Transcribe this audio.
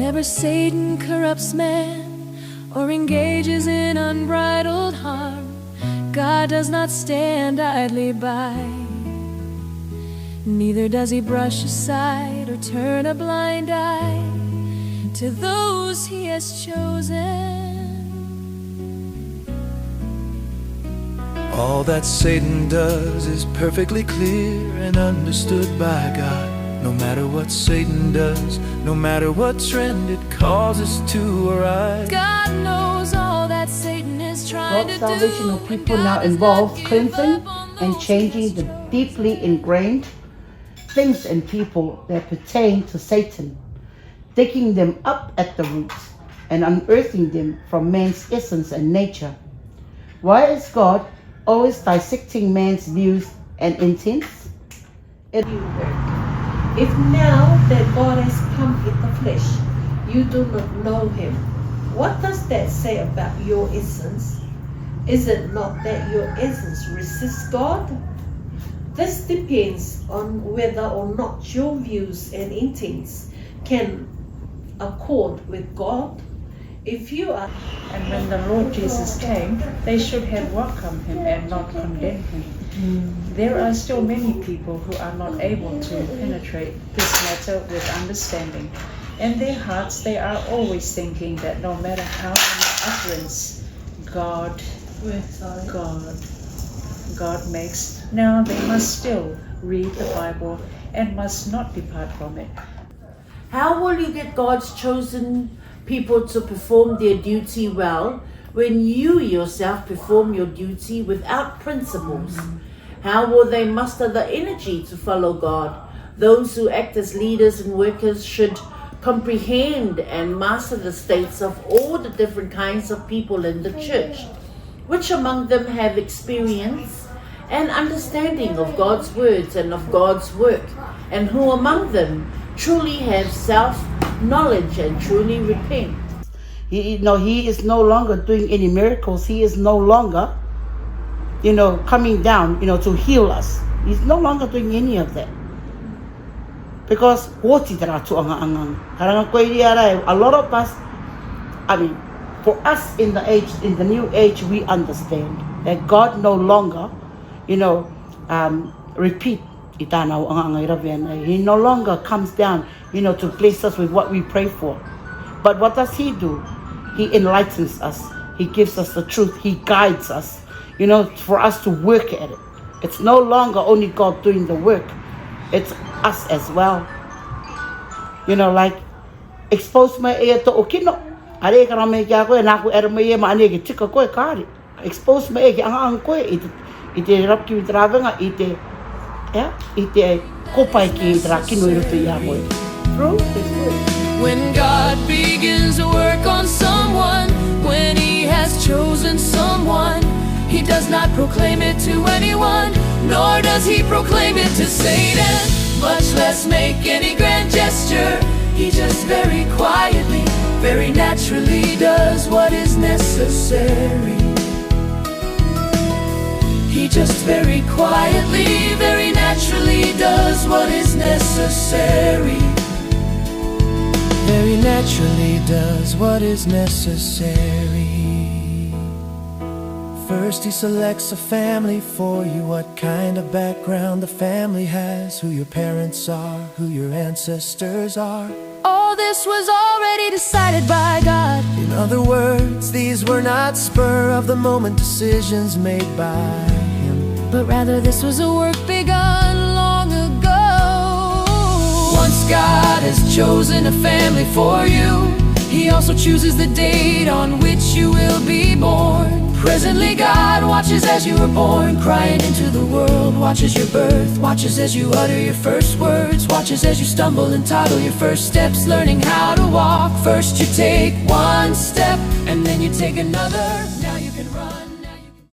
Whenever Satan corrupts man or engages in unbridled harm, God does not stand idly by. Neither does he brush aside or turn a blind eye to those he has chosen. All that Satan does is perfectly clear and understood by God. No matter what Satan does, no matter what trend it causes to arise, God knows all that Satan is trying to do. God's salvation of people now involves cleansing and changing the deeply ingrained things and people that pertain to Satan, digging them up at the roots and unearthing them from man's essence and nature. Why is God always dissecting man's views and intents? If now that God has come in the flesh, you do not know him, what does that say about your essence? Is it not that your essence resists God? This depends on whether or not your views and intents can accord with God. If you are... And when the Lord Jesus came, they should have welcomed him and not condemned him. There are still many people who are not able to penetrate this matter with understanding. In their hearts, they are always thinking that no matter how many utterance God makes, now they must still read the Bible and must not depart from it. How will you get God's chosen people to perform their duty well when you yourself perform your duty without principles? How will they muster the energy to follow God? Those who act as leaders and workers should comprehend and master the states of all the different kinds of people in the church. Which among them have experience and understanding of God's words and of God's work, and who among them truly have self-knowledge and truly repent? He is no longer doing any miracles. He is no longer, coming down, to heal us. He's no longer doing any of that. Because a lot of us, for us in the new age, we understand that God no longer, repeat. He no longer comes down, to bless us with what we pray for. But what does he do? He enlightens us. He gives us the truth. He guides us, for us to work at it. It's no longer only God doing the work. It's us as well. Like, expose my ear to okino. Are karame kya ko na ko erme ma ane ki tika ko kari. Expose my ear ang ko ite rap ki travenga ite kopai ki trakino iruto ya mo. Truth is good. When God begins to work on someone, when he has chosen someone, he does not proclaim it to anyone, nor does he proclaim it to Satan, much less make any grand gesture. He just very quietly, very naturally does what is necessary. He just very quietly, very naturally does what is necessary. Very naturally does what is necessary. first he selects a family for you. What kind of background the family has, who your parents are, who your ancestors are. All this was already decided by God. In other words, these were not spur of the moment decisions made by him, but rather this was a work begun long ago. Once God has chosen a family for you, he also chooses the date on which you will be born. Presently God watches as you were born, crying into the world, watches your birth, watches as you utter your first words, watches as you stumble and toddle your first steps, learning how to walk. First you take one step, and then you take another.